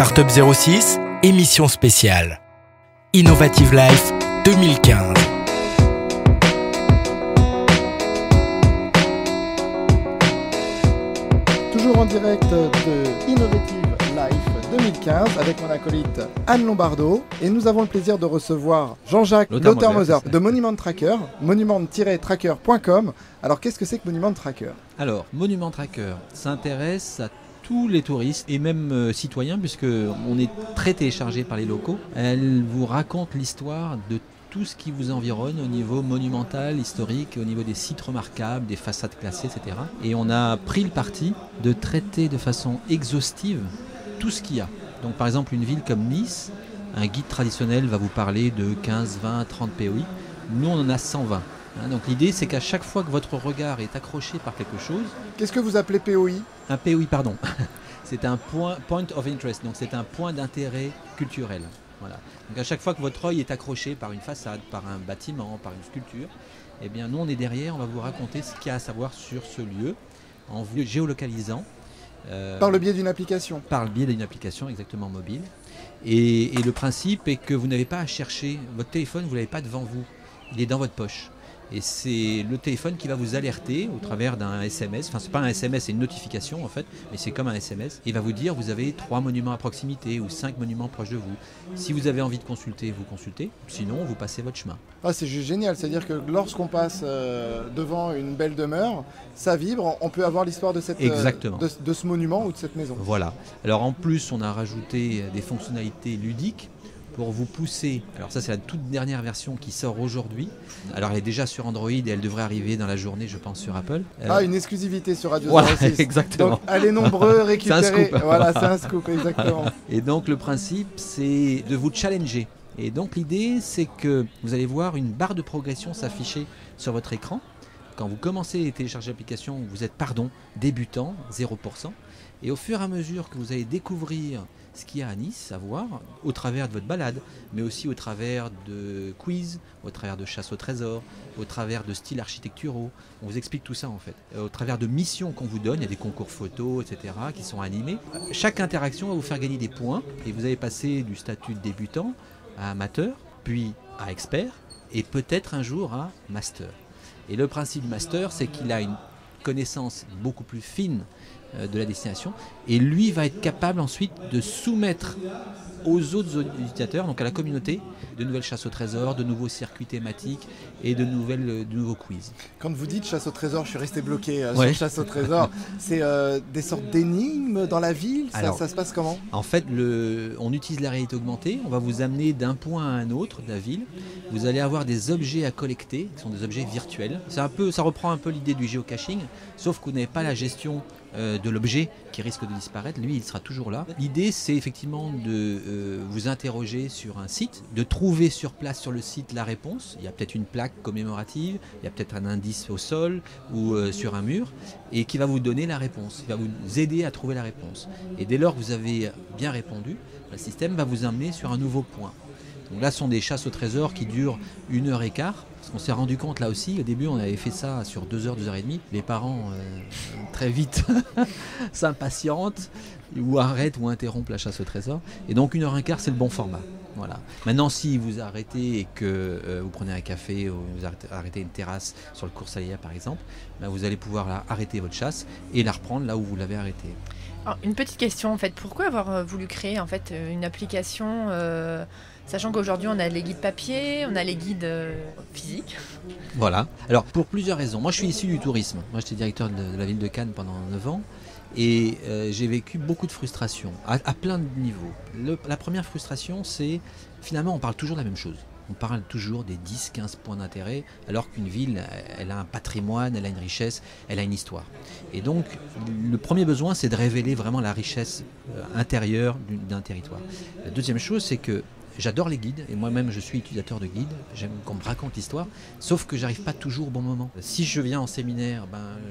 Startup 06, émission spéciale. Innovative Life 2015. Toujours en direct de Innovative Life 2015 avec mon acolyte Anne Lombardo. Et nous avons le plaisir de recevoir Jean-Jacques Lautermoser de Monument Tracker, monument-tracker.com. Alors qu'est-ce que c'est que Monument Tracker ? Alors, Monument Tracker s'intéresse à tous les touristes et même citoyens, puisqu'on est très téléchargé par les locaux. Elle vous raconte l'histoire de tout ce qui vous environne au niveau monumental, historique, au niveau des sites remarquables, des façades classées, etc. Et on a pris le parti de traiter de façon exhaustive tout ce qu'il y a. Donc par exemple, une ville comme Nice, un guide traditionnel va vous parler de 15, 20, 30 POI. Nous, on en a 120. Donc l'idée, c'est qu'à chaque fois que votre regard est accroché par quelque chose... Qu'est-ce que vous appelez POI ? Un POI, pardon. C'est un point of interest, donc c'est un point d'intérêt culturel. Voilà. Donc à chaque fois que votre œil est accroché par une façade, par un bâtiment, par une sculpture, eh bien nous on est derrière, on va vous raconter ce qu'il y a à savoir sur ce lieu en vous géolocalisant. Par le biais d'une application ? Par le biais d'une application exactement mobile. Et le principe est que vous n'avez pas à chercher, votre téléphone vous ne l'avez pas devant vous, il est dans votre poche. Et c'est le téléphone qui va vous alerter au travers d'un SMS. Enfin, c'est pas un SMS, c'est une notification en fait, mais c'est comme un SMS. Il va vous dire, vous avez 3 monuments à proximité ou 5 monuments proches de vous. Si vous avez envie de consulter, vous consultez. Sinon, vous passez votre chemin. Ah, c'est juste génial. C'est-à-dire que lorsqu'on passe devant une belle demeure, ça vibre. On peut avoir l'histoire de, de ce monument ou de cette maison. Voilà. Alors en plus, on a rajouté des fonctionnalités ludiques pour vous pousser. Alors ça, c'est la toute dernière version qui sort aujourd'hui. Alors elle est déjà sur Android et elle devrait arriver dans la journée, je pense, sur Apple. Une exclusivité sur Radio 06. Voilà, exactement. Donc allez nombreux récupérer. C'est un scoop. Voilà, c'est un scoop, exactement. Et donc le principe, c'est de vous challenger. Et donc l'idée, c'est que vous allez voir une barre de progression s'afficher sur votre écran. Quand vous commencez à télécharger l'application, vous êtes, débutant, 0%. Et au fur et à mesure que vous allez découvrir ce qu'il y a à Nice à voir, au travers de votre balade, mais aussi au travers de quiz, au travers de chasse au trésor, au travers de styles architecturaux. On vous explique tout ça en fait. Au travers de missions qu'on vous donne, il y a des concours photos, etc., qui sont animés. Chaque interaction va vous faire gagner des points et vous allez passer du statut de débutant à amateur, puis à expert et peut-être un jour à master. Et le principe du master, c'est qu'il a une connaissance beaucoup plus fine de la destination et lui va être capable ensuite de soumettre aux autres utilisateurs, donc à la communauté, de nouvelles chasses au trésor, de nouveaux circuits thématiques et de nouveaux quiz. Quand vous dites chasse au trésor, je suis resté bloqué sur chasse au trésor. C'est des sortes d'énigmes dans la ville. Alors, ça se passe comment ? En fait, on utilise la réalité augmentée. On va vous amener d'un point à un autre de la ville. Vous allez avoir des objets à collecter, qui sont des objets virtuels. Ça reprend un peu l'idée du géocaching, sauf que vous n'avez pas la gestion de l'objet qui risque de disparaître. Lui, il sera toujours là. L'idée, c'est effectivement de vous interroger sur un site, de trouver sur place sur le site la réponse. Il y a peut-être une plaque commémorative, il y a peut-être un indice au sol ou sur un mur, et qui va vous donner la réponse. Il va vous aider à trouver la réponse. Et dès lors que vous avez bien répondu, le système va vous amener sur un nouveau point. Donc là, ce sont des chasses au trésor qui durent 1h15. Parce qu'on s'est rendu compte là aussi, au début on avait fait ça sur 2h, 2h30. Les parents très vite s'impatientent ou arrêtent ou interrompent la chasse au trésor. Et donc 1h15 c'est le bon format. Voilà. Maintenant si vous arrêtez et que vous prenez un café ou vous arrêtez une terrasse sur le cours Salia par exemple, vous allez pouvoir arrêter votre chasse et la reprendre là où vous l'avez arrêtée. Alors, une petite question en fait, pourquoi avoir voulu créer en fait une application sachant qu'aujourd'hui on a les guides papier, on a les guides physiques. Voilà, alors pour plusieurs raisons. Moi je suis issu du tourisme, moi j'étais directeur de la ville de Cannes pendant 9 ans et j'ai vécu beaucoup de frustration à plein de niveaux. La première frustration c'est finalement on parle toujours de la même chose. On parle toujours des 10-15 points d'intérêt, alors qu'une ville, elle a un patrimoine, elle a une richesse, elle a une histoire. Et donc, le premier besoin, c'est de révéler vraiment la richesse intérieure d'un territoire. La deuxième chose, c'est que j'adore les guides, et moi-même je suis utilisateur de guides, j'aime qu'on me raconte l'histoire, sauf que j'arrive pas toujours au bon moment. Si je viens en séminaire,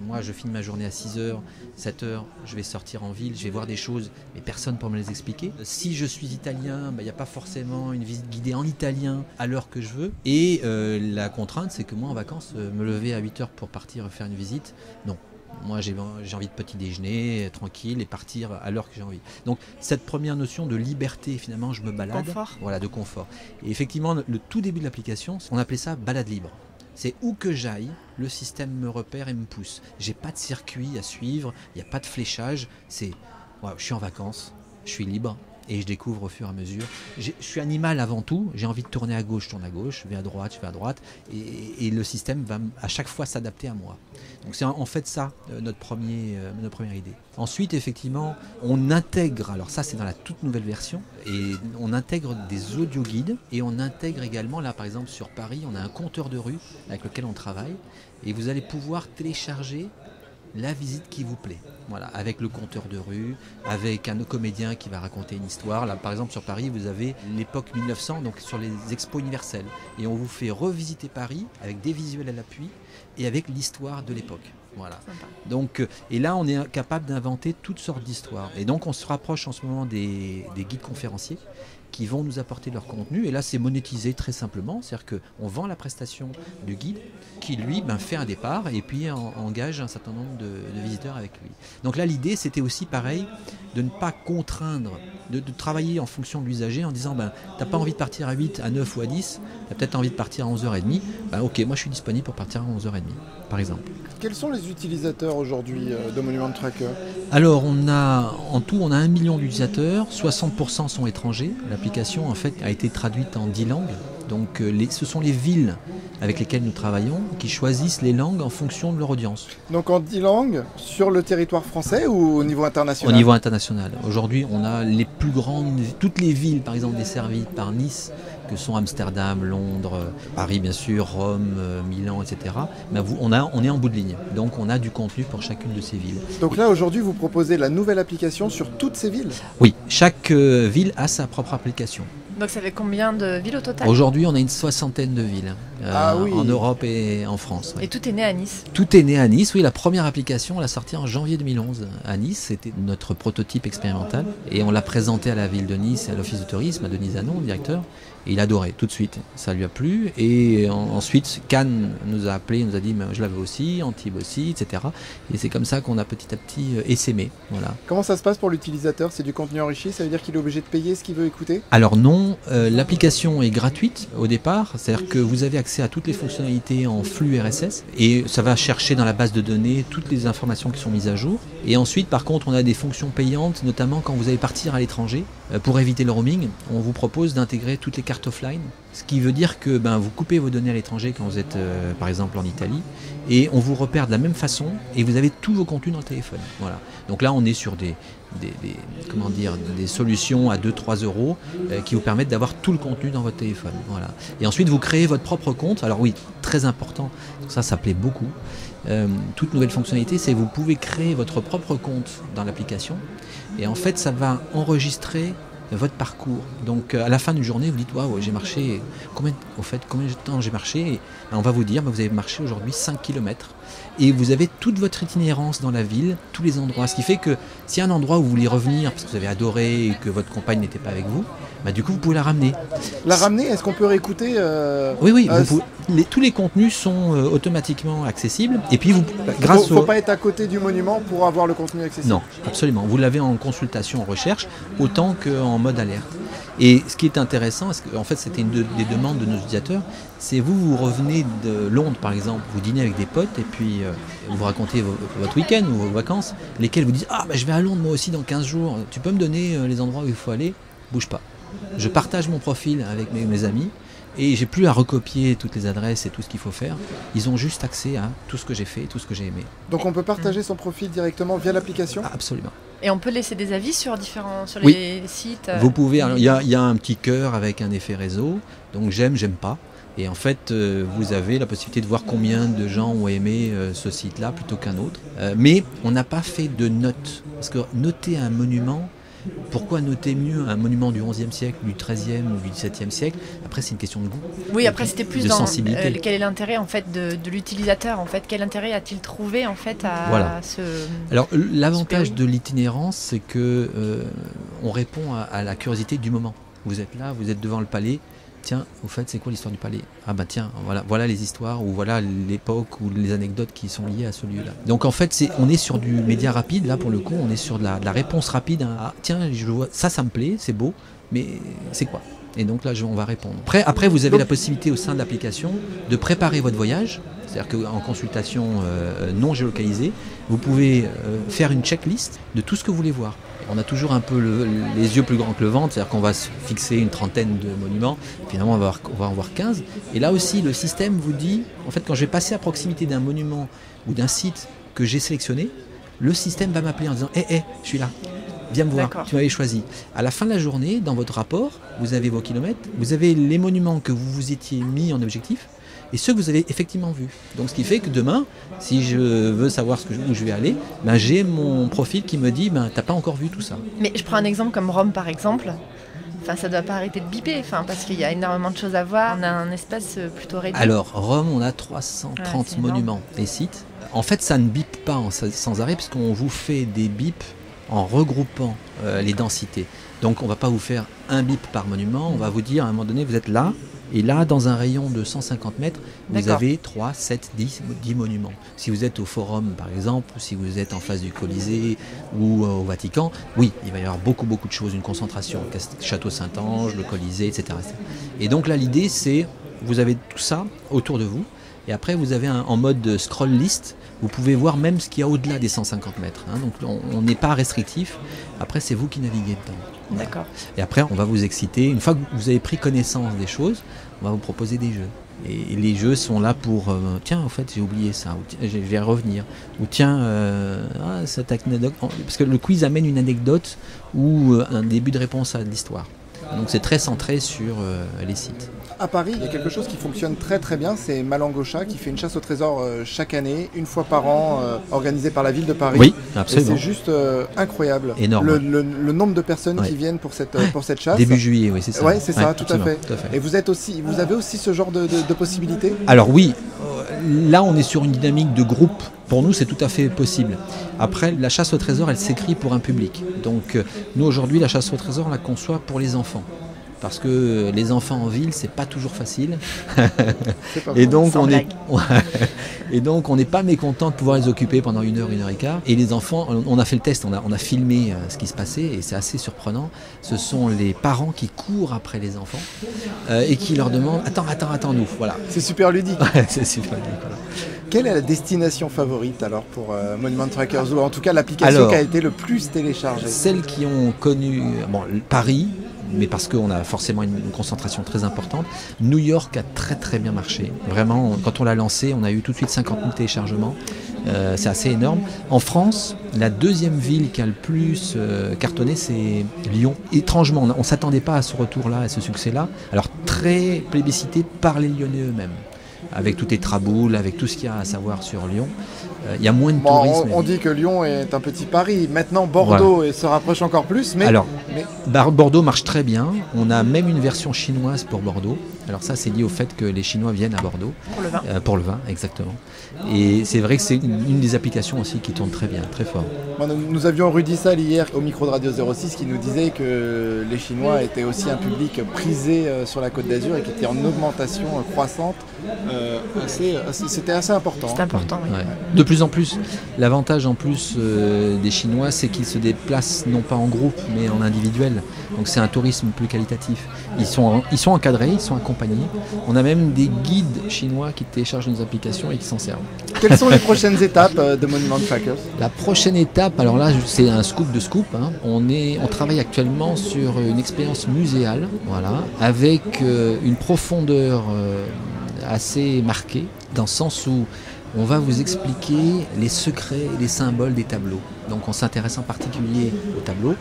moi je finis ma journée à 6h, 7h, je vais sortir en ville, je vais voir des choses, mais personne pour me les expliquer. Si je suis italien, il n'y a pas forcément une visite guidée en italien à l'heure que je veux, et la contrainte c'est que moi en vacances, me lever à 8h pour partir faire une visite, non. Moi, j'ai envie de petit déjeuner, tranquille, et partir à l'heure que j'ai envie. Donc, cette première notion de liberté, finalement, je me balade. Confort. Voilà, de confort. Et effectivement, le tout début de l'application, on appelait ça balade libre. C'est où que j'aille, le système me repère et me pousse. J'ai pas de circuit à suivre, il n'y a pas de fléchage. C'est, ouais, je suis en vacances, je suis libre. Et je découvre au fur et à mesure. Je suis animal avant tout, j'ai envie de tourner à gauche, je tourne à gauche, je vais à droite, je vais à droite. Et le système va à chaque fois s'adapter à moi. Donc c'est en fait ça notre première idée. Ensuite, effectivement, on intègre, alors ça c'est dans la toute nouvelle version, et on intègre des audio guides, et on intègre également, là par exemple sur Paris, on a un compteur de rue avec lequel on travaille, et vous allez pouvoir télécharger la visite qui vous plaît. Voilà, avec le compteur de rue, avec un comédien qui va raconter une histoire. Là, par exemple, sur Paris, vous avez l'époque 1900, donc sur les expos universelles. Et on vous fait revisiter Paris avec des visuels à l'appui et avec l'histoire de l'époque. Voilà. Donc, et là, on est capable d'inventer toutes sortes d'histoires. Et donc, on se rapproche en ce moment des guides conférenciers qui vont nous apporter leur contenu. Et là, c'est monétisé très simplement. C'est-à-dire qu'on vend la prestation du guide qui, lui, fait un départ et puis engage un certain nombre de visiteurs avec lui. Donc là, l'idée, c'était aussi pareil, de ne pas contraindre, de travailler en fonction de l'usager en disant, t'as pas envie de partir à 8, à 9 ou à 10, t'as peut-être envie de partir à 11h30. Ok, moi, je suis disponible pour partir à 11h30, par exemple. Quels sont les utilisateurs aujourd'hui de Monument Tracker ? Alors, en tout, on a 1 million d'utilisateurs, 60% sont étrangers. L'application, en fait, a été traduite en 10 langues. Donc, ce sont les villes avec lesquelles nous travaillons qui choisissent les langues en fonction de leur audience. Donc, en 10 langues, sur le territoire français ou au niveau international ? Au niveau international. Aujourd'hui, on a les plus grandes, toutes les villes, par exemple, desservies par Nice, que sont Amsterdam, Londres, Paris bien sûr, Rome, Milan, etc. On est en bout de ligne, donc on a du contenu pour chacune de ces villes. Donc là aujourd'hui vous proposez la nouvelle application sur toutes ces villes ? Oui, chaque ville a sa propre application. Donc ça fait combien de villes au total ? Aujourd'hui on a une 60aine de villes oui. en Europe et en France. Et tout est né à Nice ? Tout est né à Nice, oui. La première application on l'a sortie en janvier 2011 à Nice, c'était notre prototype expérimental et on l'a présenté à la ville de Nice et à l'office de tourisme, à Denis Zanon, le directeur. Et il adorait tout de suite, ça lui a plu. Et ensuite, Cannes nous a appelé, nous a dit je l'avais aussi, Antibes aussi, etc. Et c'est comme ça qu'on a petit à petit essaimé. Voilà. Comment ça se passe pour l'utilisateur ? C'est du contenu enrichi ? Ça veut dire qu'il est obligé de payer ce qu'il veut écouter ? Alors non, l'application est gratuite au départ. C'est-à-dire que vous avez accès à toutes les fonctionnalités en flux RSS. Et ça va chercher dans la base de données toutes les informations qui sont mises à jour. Et ensuite, par contre, on a des fonctions payantes, notamment quand vous allez partir à l'étranger. Pour éviter le roaming, on vous propose d'intégrer toutes les cartes offline, ce qui veut dire que vous coupez vos données à l'étranger quand vous êtes par exemple en Italie et on vous repère de la même façon et vous avez tous vos contenus dans le téléphone. Voilà. Donc là on est sur des solutions à 2-3 euros qui vous permettent d'avoir tout le contenu dans votre téléphone. Voilà. Et ensuite vous créez votre propre compte. Alors oui, très important, ça plaît beaucoup. Toute nouvelle fonctionnalité, c'est que vous pouvez créer votre propre compte dans l'application et en fait ça va enregistrer votre parcours. Donc à la fin d'une journée, vous dites waouh, j'ai marché combien de temps j'ai marché et on va vous dire vous avez marché aujourd'hui 5 km et vous avez toute votre itinérance dans la ville, tous les endroits, ce qui fait que s'il y a un endroit où vous voulez revenir parce que vous avez adoré et que votre compagne n'était pas avec vous, du coup vous pouvez la ramener. La ramener, est-ce qu'on peut réécouter Oui, tous les contenus sont automatiquement accessibles et puis faut pas être à côté du monument pour avoir le contenu accessible. Non, absolument. Vous l'avez en consultation, en recherche, autant qu'en mode alerte. Et ce qui est intéressant, parce qu'en fait c'était une des demandes de nos utilisateurs, c'est vous revenez de Londres par exemple, vous dînez avec des potes et puis vous racontez votre week-end ou vos vacances, lesquels vous disent je vais à Londres moi aussi dans 15 jours, tu peux me donner les endroits où il faut aller ? Bouge pas. Je partage mon profil avec mes amis et j'ai plus à recopier toutes les adresses et tout ce qu'il faut faire. Ils ont juste accès à tout ce que j'ai fait, tout ce que j'ai aimé. Donc on peut partager son profil directement via l'application ? Absolument. Et on peut laisser des avis sur oui. Les sites Vous pouvez, il y a un petit cœur avec un effet réseau, donc j'aime pas. Et en fait, vous avez la possibilité de voir combien de gens ont aimé ce site-là plutôt qu'un autre. Mais on n'a pas fait de notes. Parce que noter un monument, pourquoi noter mieux un monument du XIe siècle, du XIIIe ou du XVIIe siècle ? Après, c'est une question de goût. Oui, après, c'était plus de dans sensibilité. Quel est l'intérêt en fait de l'utilisateur en fait ? Quel intérêt a-t-il trouvé en fait à ce... Alors, l'avantage de l'itinérance, c'est que on répond à la curiosité du moment. Vous êtes là, vous êtes devant le palais. tiens, au fait, c'est quoi l'histoire du palais? Ah bah tiens, voilà les histoires, ou voilà l'époque, ou les anecdotes qui sont liées à ce lieu-là. Donc en fait, on est sur du média rapide, là pour le coup, on est sur de la réponse rapide. Ah, tiens, je vois, ça me plaît, c'est beau, mais c'est quoi? Et donc là, on va répondre. Après, vous avez la possibilité au sein de l'application de préparer votre voyage. C'est-à-dire qu'en consultation non géolocalisée, vous pouvez faire une checklist de tout ce que vous voulez voir. On a toujours un peu les yeux plus grands que le ventre, c'est-à-dire qu'on va se fixer une trentaine de monuments, finalement on va en voir 15. Et là aussi, le système vous dit, en fait, quand je vais passer à proximité d'un monument ou d'un site que j'ai sélectionné, le système va m'appeler en disant « Hé, je suis là, viens me voir, tu m'avais choisi ». À la fin de la journée, dans votre rapport, vous avez vos kilomètres, vous avez les monuments que vous vous étiez mis en objectif, et ceux que vous avez effectivement vus. Donc ce qui fait que demain, si je veux savoir où je vais aller, ben, j'ai mon profil qui me dit t'as pas encore vu tout ça. Mais je prends un exemple comme Rome par exemple. Enfin, ça ne doit pas arrêter de biper, parce qu'il y a énormément de choses à voir. On a un espace plutôt réduit. Alors Rome, on a 330 monuments et sites. En fait, ça ne bip pas sans arrêt, puisqu'on vous fait des bips en regroupant les densités. Donc on ne va pas vous faire un bip par monument, on va vous dire à un moment donné, vous êtes là, et là, dans un rayon de 150 mètres, vous avez 3, 7, 10 monuments. Si vous êtes au Forum, par exemple, ou si vous êtes en face du Colisée ou au Vatican, oui, il va y avoir beaucoup de choses, une concentration. Château Saint-Ange, le Colisée, etc. Et donc là, l'idée, c'est, vous avez tout ça autour de vous, et après, vous avez en mode scroll list, vous pouvez voir même ce qu'il y a au-delà des 150 mètres. Donc on n'est pas restrictif. Après, c'est vous qui naviguez dedans. D'accord. Et après, on va vous exciter. Une fois que vous avez pris connaissance des choses, on va vous proposer des jeux. Et les jeux sont là pour tiens, en fait, j'ai oublié ça. Ou, tiens, je vais revenir. Ou tiens, cette anecdote. Parce que le quiz amène une anecdote ou un début de réponse à l'histoire. Donc c'est très centré sur les sites. À Paris, il y a quelque chose qui fonctionne très très bien, c'est Malangocha qui fait une chasse au trésor chaque année, une fois par an, organisée par la ville de Paris. Oui, absolument. Et c'est juste incroyable. Énorme. Le nombre de personnes qui viennent pour cette chasse. Début juillet, oui, c'est ça. Oui, c'est ça, tout à fait. Et vous avez aussi ce genre de possibilités? Alors oui, là on est sur une dynamique de groupe. Pour nous, c'est tout à fait possible. Après, la chasse au trésor, elle s'écrit pour un public. Donc nous, aujourd'hui, la chasse au trésor, on la conçoit pour les enfants. Parce que les enfants en ville, c'est pas toujours facile. Et donc on n'est pas mécontent de pouvoir les occuper pendant 1 heure, 1 heure et quart. Et les enfants, on a fait le test, on a filmé ce qui se passait et c'est assez surprenant. Ce sont les parents qui courent après les enfants et qui leur demandent attends nous, voilà. C'est super ludique. C'est super ludique, voilà. Quelle est la destination favorite alors pour Monument Trackers, ou en tout cas l'application qui a été le plus téléchargée? Celles qui ont connu Paris, mais parce qu'on a forcément une concentration très importante. New York a très très bien marché. Vraiment, quand on l'a lancé, on a eu tout de suite 50 000 téléchargements. C'est assez énorme. En France, la deuxième ville qui a le plus cartonné, c'est Lyon. Étrangement, on ne s'attendait pas à ce retour-là, à ce succès-là. Alors très plébiscité par les Lyonnais eux-mêmes. Avec toutes les traboules, avec tout ce qu'il y a à savoir sur Lyon. Il y a moins de tourisme. On dit que Lyon est un petit Paris. Maintenant, Bordeaux se rapproche encore plus. Bordeaux marche très bien. On a même une version chinoise pour Bordeaux. Alors ça, c'est lié au fait que les Chinois viennent à Bordeaux. Pour le vin. Pour le vin, exactement. Et c'est vrai que c'est une des applications aussi qui tourne très bien, très fort. Nous avions Rudy Sall hier au micro de Radio 06 qui nous disait que les Chinois étaient aussi un public prisé sur la Côte d'Azur et qui était en augmentation croissante. C'était assez important. C'est important, oui. Ouais. De plus en plus, l'avantage en plus des Chinois, c'est qu'ils se déplacent non pas en groupe, mais en individuel. Donc c'est un tourisme plus qualitatif. Ils sont encadrés, ils sont accompagnés. On a même des guides chinois qui téléchargent nos applications et qui s'en servent. Quelles sont les prochaines étapes de Monument Trackers? La prochaine étape, alors là c'est un scoop de scoop. On travaille actuellement sur une expérience muséale, voilà, avec une profondeur assez marquée, dans le sens où on va vous expliquer les secrets et les symboles des tableaux. Donc on s'intéresse en particulier aux tableaux.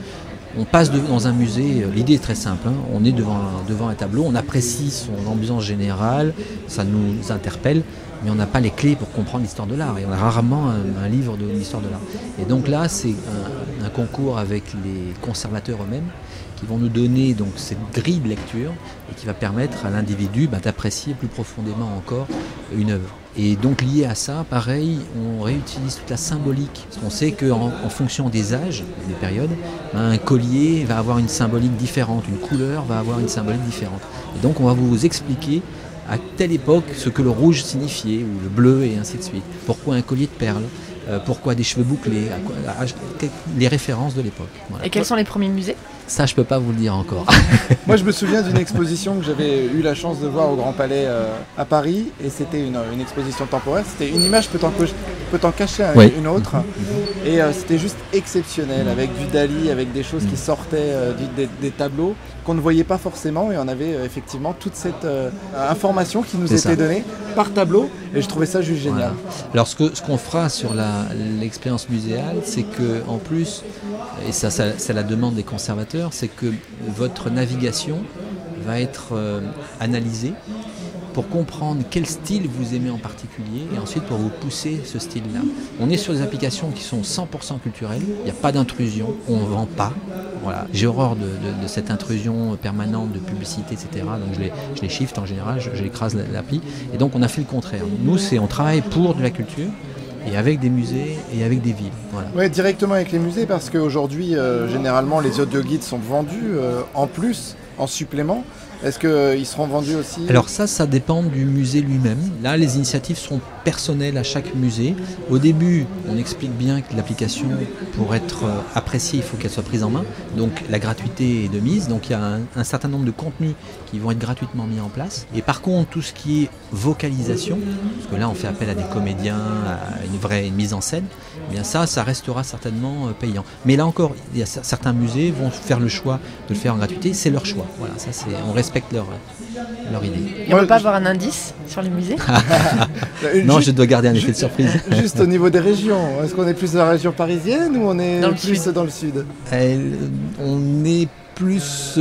On passe dans un musée, l'idée est très simple, on est devant un tableau, on apprécie son ambiance générale, ça nous interpelle, mais on n'a pas les clés pour comprendre l'histoire de l'art. Et on a rarement un livre de l'histoire de l'art. Et donc là, c'est un concours avec les conservateurs eux-mêmes qui vont nous donner donc cette grille de lecture et qui va permettre à l'individu d'apprécier plus profondément encore une œuvre. Et donc lié à ça, pareil, on réutilise toute la symbolique. Parce qu'on sait qu'en fonction des âges, des périodes, un collier va avoir une symbolique différente, une couleur va avoir une symbolique différente. Et donc on va vous expliquer à telle époque ce que le rouge signifiait, ou le bleu, et ainsi de suite. Pourquoi un collier de perles, pourquoi des cheveux bouclés, les références de l'époque. Voilà. Et quels sont les premiers musées ? Ça, je peux pas vous le dire encore. Moi, je me souviens d'une exposition que j'avais eu la chance de voir au Grand Palais à Paris, et c'était une exposition temporaire. C'était une image peut t'en cacher une autre, et c'était juste exceptionnel, avec du Dali, avec des choses qui sortaient des tableaux qu'on ne voyait pas forcément, et on avait effectivement toute cette information qui nous était donnée par tableau, et je trouvais ça juste génial. Voilà. Alors ce qu'on fera sur l'expérience muséale, c'est que en plus, et ça c'est la demande des conservateurs, c'est que votre navigation va être analysée pour comprendre quel style vous aimez en particulier et ensuite pour vous pousser ce style-là. On est sur des applications qui sont 100% culturelles, il n'y a pas d'intrusion, on ne vend pas. Voilà. J'ai horreur de cette intrusion permanente de publicité, etc. Donc je les shift en général, j'écrase l'appli. Et donc on a fait le contraire. Nous, on travaille pour de la culture, et avec des musées et avec des villes. Voilà. Oui, directement avec les musées, parce qu'aujourd'hui, généralement, les audioguides sont vendus en plus, en supplément. Est-ce qu'ils seront vendus aussi ? Alors ça dépend du musée lui-même. Là, les initiatives sont personnelles à chaque musée. Au début, on explique bien que l'application, pour être appréciée, il faut qu'elle soit prise en main. Donc la gratuité est de mise. Donc il y a un certain nombre de contenus qui vont être gratuitement mis en place. Et par contre, tout ce qui est vocalisation, parce que là, on fait appel à des comédiens, à une mise en scène, eh bien ça restera certainement payant. Mais là encore, il y a certains musées vont faire le choix de le faire en gratuité. C'est leur choix. Voilà, ça on respecte leur idée. Et on ne peut pas avoir un indice sur les musées ? Non, je dois garder un effet de surprise. Juste au niveau des régions, est-ce qu'on est plus dans la région parisienne ou on est plus dans le sud ? On est plus...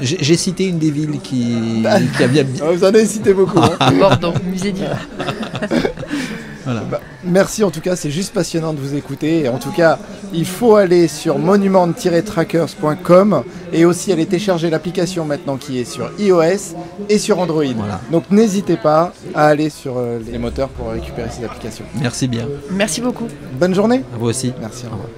j'ai cité une des villes qui a bien... Vous en avez cité beaucoup. Hein. Bordeaux, musée d'Hiver. Voilà. Merci en tout cas, c'est juste passionnant de vous écouter. Et en tout cas, il faut aller sur monument-trackers.com et aussi aller télécharger l'application maintenant qui est sur iOS et sur Android. Voilà. Donc n'hésitez pas à aller sur les moteurs pour récupérer ces applications. Merci bien. Merci beaucoup. Bonne journée. À vous aussi. Merci. Au revoir.